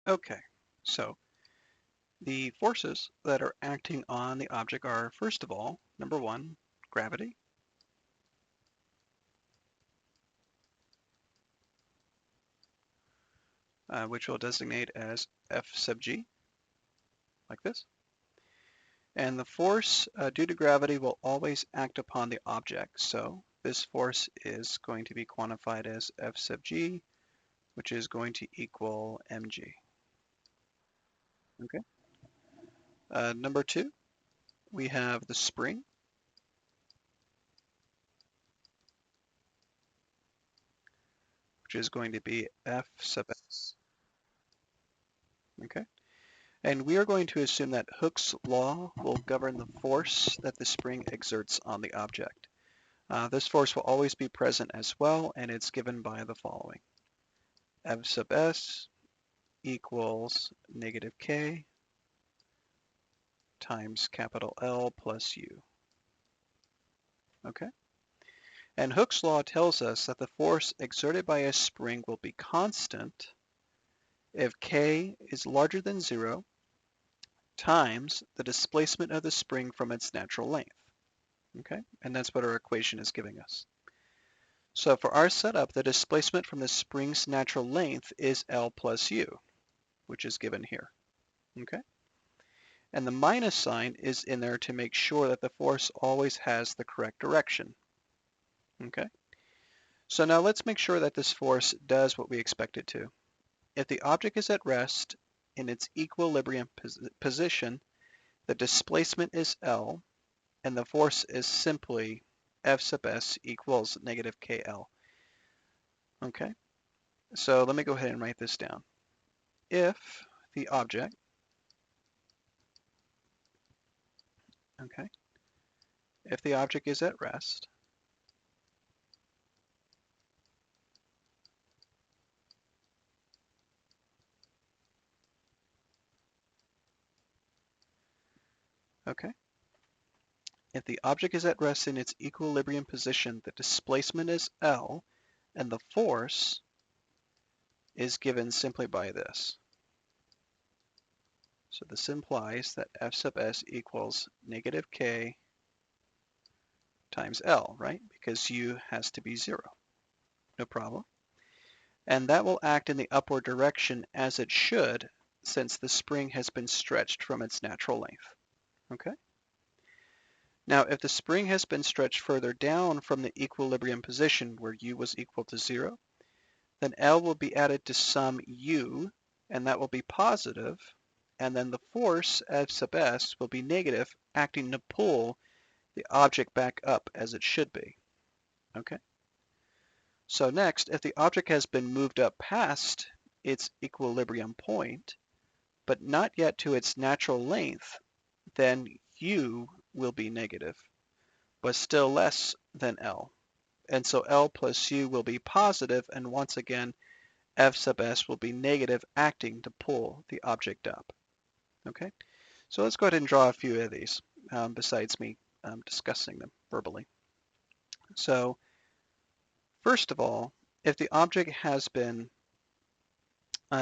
Okay, so the forces that are acting on the object are, first of all, number one, gravity. Which we'll designate as F sub g, like this. And the force due to gravity will always act upon the object. So this force is going to be quantified as F sub g, which is going to equal mg. Okay. Number two, we have the spring. Which is going to be F sub s. Okay. And we are going to assume that Hooke's law will govern the force that the spring exerts on the object. This force will always be present as well, and it's given by the following. F sub s equals negative k times capital L plus u. Okay? And Hooke's law tells us that the force exerted by a spring will be constant if k is larger than 0 times the displacement of the spring from its natural length. Okay, and that's what our equation is giving us. So for our setup, the displacement from the spring's natural length is L plus U, which is given here. Okay, and the minus sign is in there to make sure that the force always has the correct direction. Okay, so now let's make sure that this force does what we expect it to. If the object is at rest in its equilibrium position, the displacement is L, and the force is simply F sub s equals negative KL. Okay, so let me go ahead and write this down. If the object, okay, if the object is at rest, okay, if the object is at rest in its equilibrium position, the displacement is L, and the force is given simply by this. So this implies that F sub s equals negative K times L, right? Because U has to be 0. No problem. And that will act in the upward direction as it should, since the spring has been stretched from its natural length. Okay? Now, if the spring has been stretched further down from the equilibrium position where U was equal to 0, then L will be added to some U, and that will be positive, and then the force F sub s will be negative, acting to pull the object back up as it should be. Okay? So next, if the object has been moved up past its equilibrium point, but not yet to its natural length, then U will be negative, but still less than L. And so L plus U will be positive, and once again, F sub s will be negative, acting to pull the object up. Okay, so let's go ahead and draw a few of these besides me discussing them verbally. So first of all, if the object has been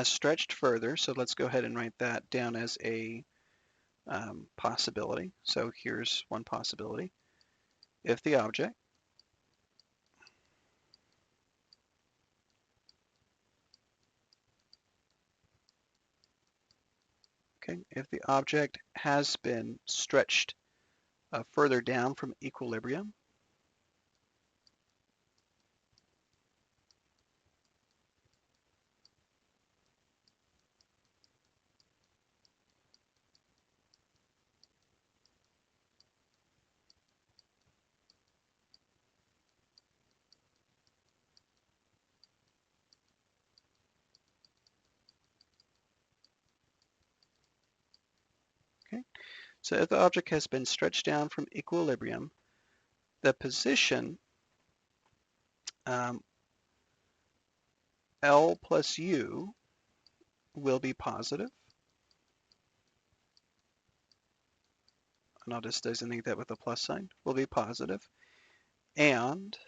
stretched further, so let's go ahead and write that down as a possibility. So here's one possibility. If the object if the object has been stretched further down from equilibrium, okay? So if the object has been stretched down from equilibrium, the position L plus U will be positive, and I'll just designate that with a plus sign, will be positive, and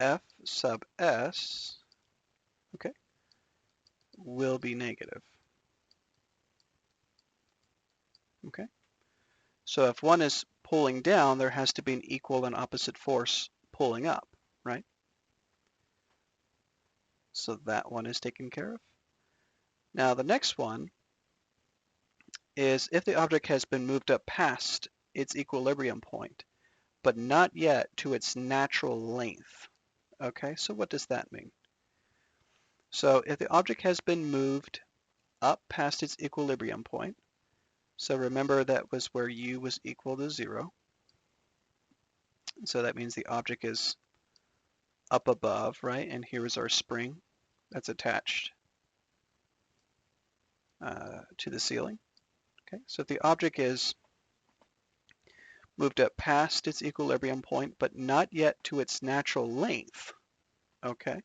F sub s, will be negative. Okay? So if one is pulling down, there has to be an equal and opposite force pulling up, right? So that one is taken care of. Now the next one is if the object has been moved up past its equilibrium point, but not yet to its natural length. Okay, so what does that mean? So if the object has been moved up past its equilibrium point, so remember that was where u was equal to 0. So that means the object is up above, right? And here is our spring that's attached to the ceiling. Okay, so if the object is moved up past its equilibrium point, but not yet to its natural length, okay?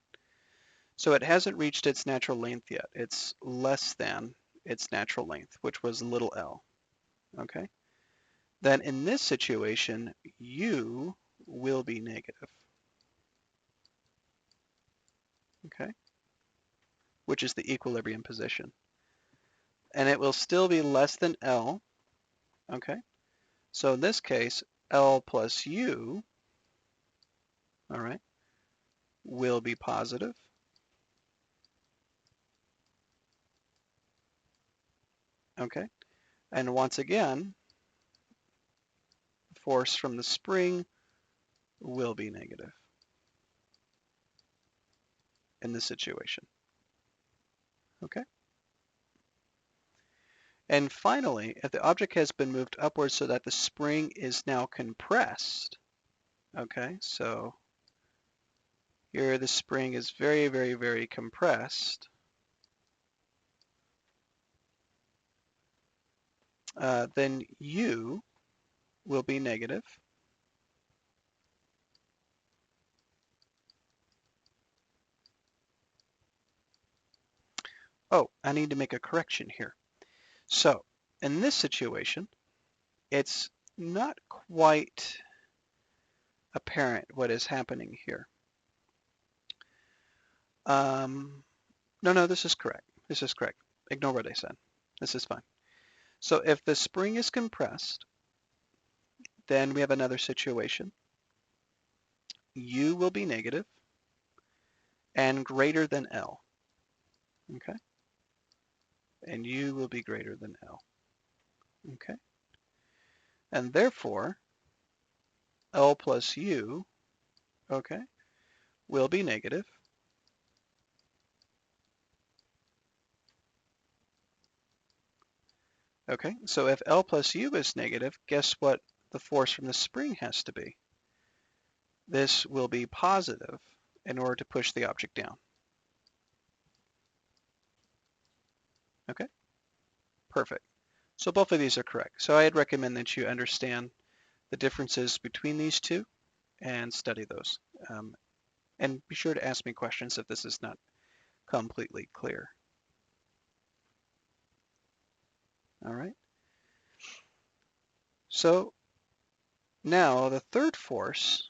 So it hasn't reached its natural length yet. It's less than its natural length, which was little l, okay? Then in this situation, u will be negative, okay? Which is the equilibrium position. And it will still be less than L, okay? So in this case, L plus U, all right, will be positive. Okay, and once again, force from the spring will be negative in this situation. Okay? And finally, if the object has been moved upwards so that the spring is now compressed, okay, so here the spring is very, very, very compressed, then U will be negative. Oh, I need to make a correction here. So in this situation, it's not quite apparent what is happening here. No, this is correct. This is correct. Ignore what I said. This is fine. So if the spring is compressed, then we have another situation. U will be negative and greater than L. Okay? And U will be greater than L. Okay? And therefore, L plus U, okay, will be negative. Okay, so if L plus U is negative, guess what the force from the spring has to be? This will be positive in order to push the object down. Okay, perfect. So both of these are correct. So I'd recommend that you understand the differences between these two and study those. And be sure to ask me questions if this is not completely clear. All right. So now the third force